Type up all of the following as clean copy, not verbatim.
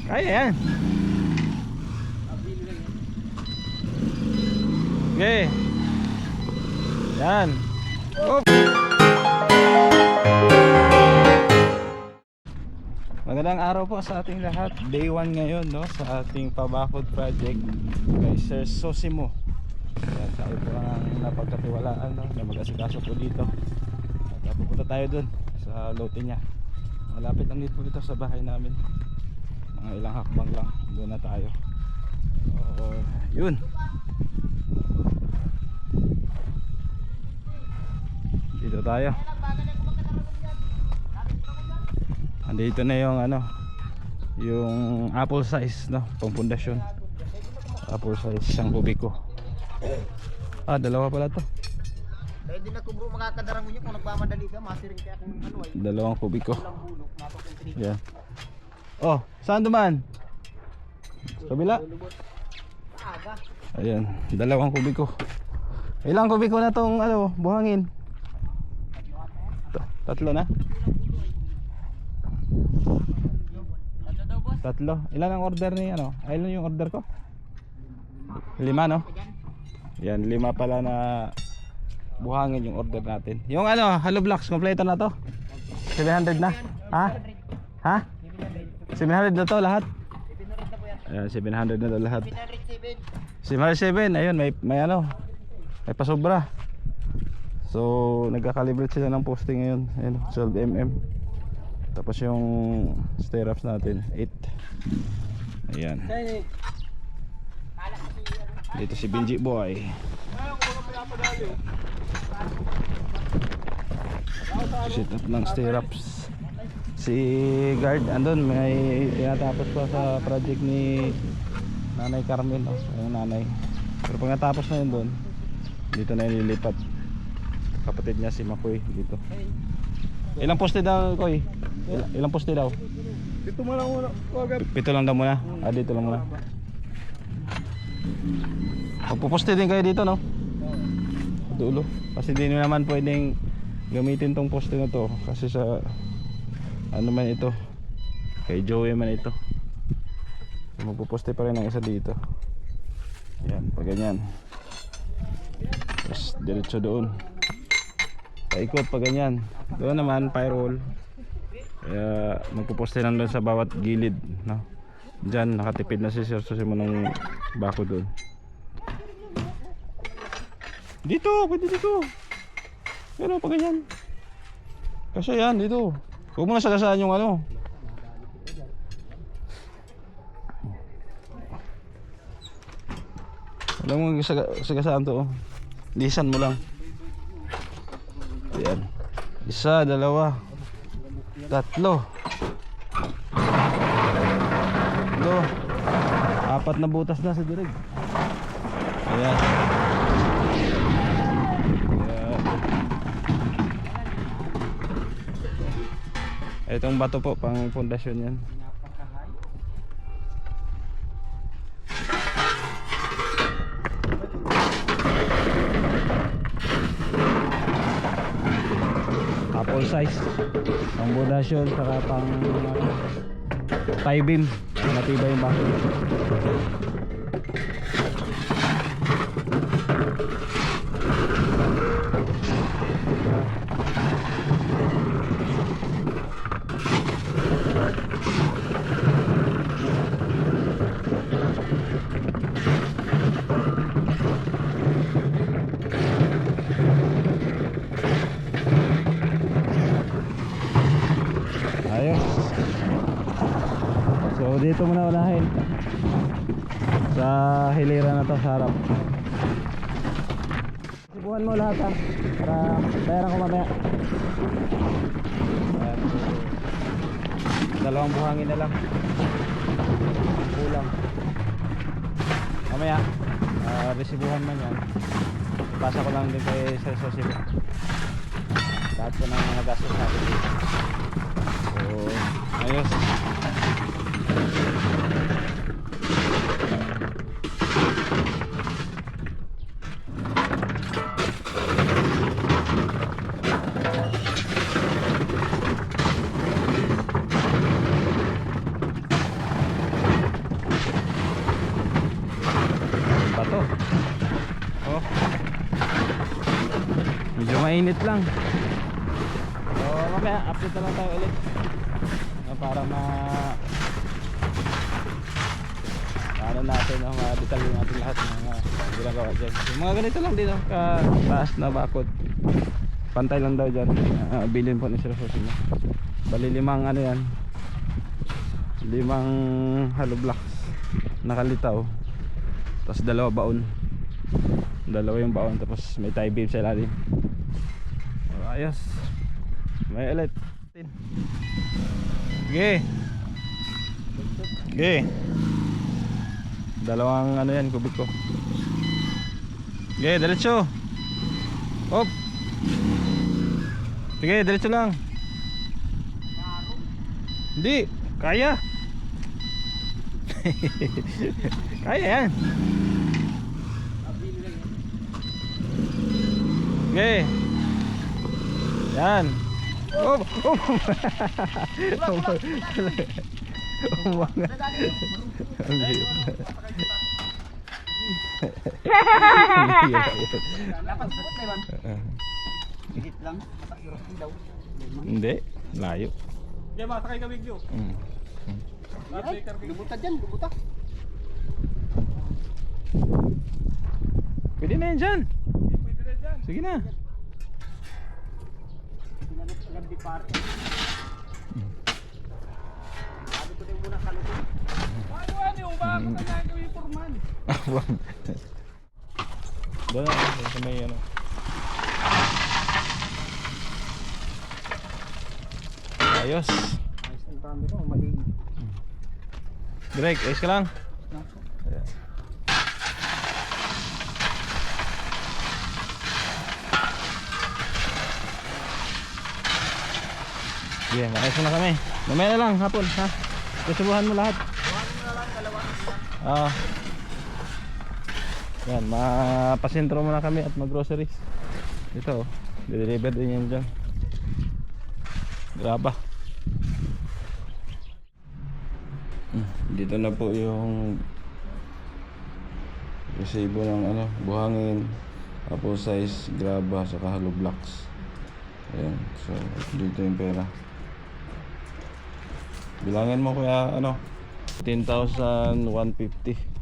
Kaya yan. Okay. Yan. Oh. Magandang araw po sa ating lahat. Day 1 ngayon, no, sa ating pabakod project kay Sir Sosimo. Yan, tayo po ang napagkatiwalaan, no, na mag-asikaso po dito. At pupunta tayo dun sa lote niya. Malapit lang dito ito sa bahay namin. Mga ilang hakbang lang, doon na tayo. Yun. Dito tayo. Andito na yung ano, yung apple size, no, pang pundasyon. Apple size, 1 kubiko. Dalawa pala to. Dahil din ako bro makakadarang mo niyo kung nagmamadali ka, masiring kaya kung ano ay. 2 kubiko. Yan. Oh, saan dumaan? Kabila. Ayan, 2 kubiko. Ilang kubiko na tong ano, buhangin? 3 na? 3. Ilan ang order ni ano? Ilan yung order ko? 5, no? Yan, 5 pala na buhangin yung order natin. Yung ano, hollow blocks, kompleto na to? 700 na? Ha? 700 na to lahat? Ayan, 700 na to lahat. 707, ayun, may ano, may pasobra. So, nagka-calibrate sila ng posting ngayon. Ayun, 12mm. Tapos yung stirrups natin, 8. Ayan. Dito si Benji Boy. Set up ng stirrups. Si guard andun, may tinatapos pa sa project ni Nanay Carmen, yung nanay. Pero pag natapos na yun doon, dito na nililipat. Kapatid niya si Makoy dito. Ilang poste daw, Koy? Ilang poste daw? 7 mo lang muna. 7 lang daw muna. Dito lang muna. Magpuposte din kayo dito, no? Dulo. Kasi hindi naman pwedeng gamitin tong poste na to. Kasi sa ano man ito, kay Joey man ito. Magpuposte pa rin ng isa dito. Yan, pag ganyan. Tapos diretso doon. Paikot pa ganyan. Doon naman firewall. Kaya magpuposte lang doon sa bawat gilid, no? Diyan nakatipid na si Sir Sosimo ng bako doon. Dito, pwede dito. Pero pa ganyan. Kasi yan dito. Huwag mo na sagasaan yung ano. Wala mo sagasaan to, oh. Lisan mo lang. Ayan. 1, 2, 3. 4 na butas na sa dirig. Ayan. Itong bato po pang pundasyon yan. Apple size pang pundasyon, saka pang tie beam, matibay yung bato. So dito muna unahin sa hilera na to sa harap. Sibuhan mo lahat, ha, para bayaran ko mamaya. Dalawang buhangin na lang, kulang mamaya. Resibuhan man yan, pasa ko lang din kay Sir Sosimo lahat ko ng mga gastos natin dito. So ayos. to. Oh. Medyo mainit lang. So mamaya update na lang tayo ulit. Para ano natin, ma-detalye natin lahat ng mga ginagawa dyan. Yung mga ganito lang din, taas na bakod. Pantay lang daw dyan. Bilhin po ni Sir Jose mo. Bali 5 ano yan, 5 hollow blocks nakalitaw. Tapos 2 baon. 2 yung baon, tapos may tie beam sa ilalim. Ayos. May ulit. Sige. Sige. 2 ano yan, kubik ko. Sige, diretso. Hop. Sige, diretso lang. Hindi, kaya. Kaya yan. Sige. Yan. Oh, oh. Umangat. Dapat spot na yun. Higit lang. Matakirap din daw. Hindi, layo. Kaya ba, sakay ka video. Ay, lubuta dyan, lubuta. Pwede na yan dyan. Pwede na dyan. Sige na. Pinanap agad di pare. Sabi ko din muna kalutin. Ano yung baka na gagawin porman? Doon na, sa may ano. Ayos. Ayos ang kami ko, mali. Direk, ayos ka lang. Ayan. Yeah, maayos na kami. Mamaya na lang, hapon, ha? Kusubuhan mo lahat. Buhanin mo na lang, dalawa. Ah. Yan, mapasentro muna kami at mag-groceries. Ito, deliver din yan dyan. Graba. Dito na po yung resibo ng ano, buhangin, apple size, graba, saka hollow blocks. Ayan, so dito yung pera. Bilangin mo kuya ano, 10,150.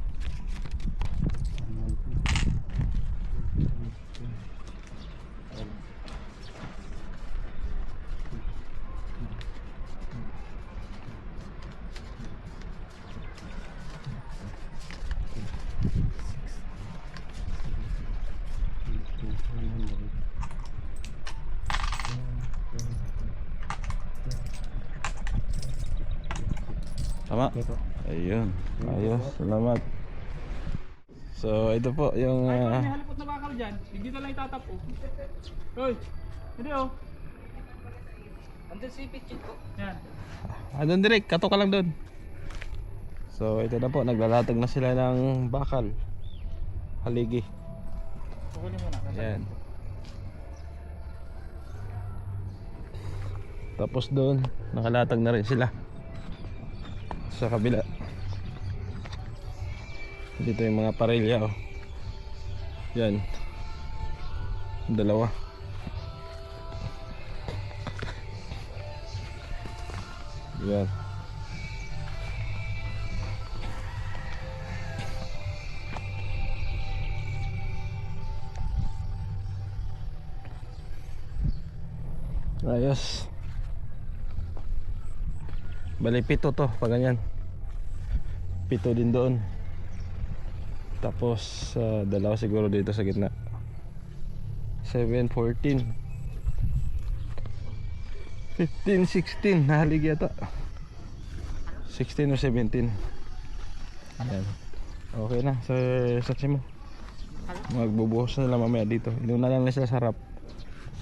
Tama? Ayun. Ayos. Salamat. So, ito po yung May halipot na bakal dyan. Hindi na lang itatap oh. Hoy! Hindi oh. Andun si Pichit ko. Yan. andun direct, kato ka lang doon. So, ito na po. Naglalatag na sila ng bakal. Haligi. Kukunin mo na. Ayan. Tapos doon, nakalatag na rin sila sa kabila. Dito yung mga parilya oh. Yan. 2. Yan. Ayos. Bali 7 to pag ganyan. 7 din doon. Tapos 2 siguro dito sa gitna. 7, 14 15, 16 nahalig yata. 16 or 17. Ayan. Okay na. So, saksi mo. Magbubuhos na sila mamaya dito. Inuna lang na sila sa harap.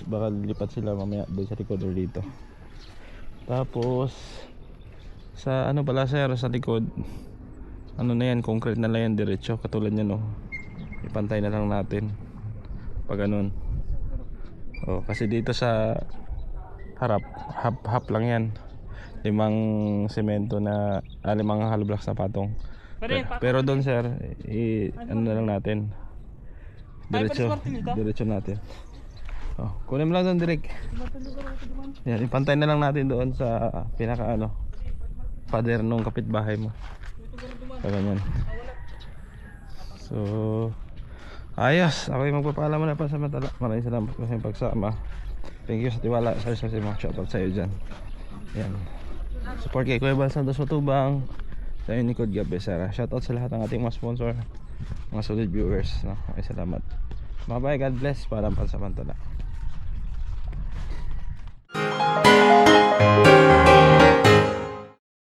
Baka lipat sila mamaya doon sa likod or dito. Tapos sa ano pala sir, sa likod ano na yan, concrete na lang yan diretso. Katulad yan oh. Ipantay na lang natin pag ganun. Oh, kasi dito sa harap, half lang yan. 5 semento na 5 hollow blocks na patong. Pero doon sir, ano na lang natin. Diretso, diretso natin. Oh, kunin mo lang doon direct. Yan, ipantay na lang natin doon sa pinaka ano, pader nung kapitbahay mo. Ganyan. So, ayos. Ako yung magpapaalam na pa sa Matala. Maraming salamat po sa inyong pagsama. Thank you sa tiwala. Sorry sa mga shoutout sa iyo dyan. Yan. Support kay Kuya Bal Santos Matubang. Sa inyo ni Code Gab Besara. Shoutout sa lahat ng ating mga sponsor, mga solid viewers, no? Okay, salamat. Mga bye, God bless. Parang pansamantala.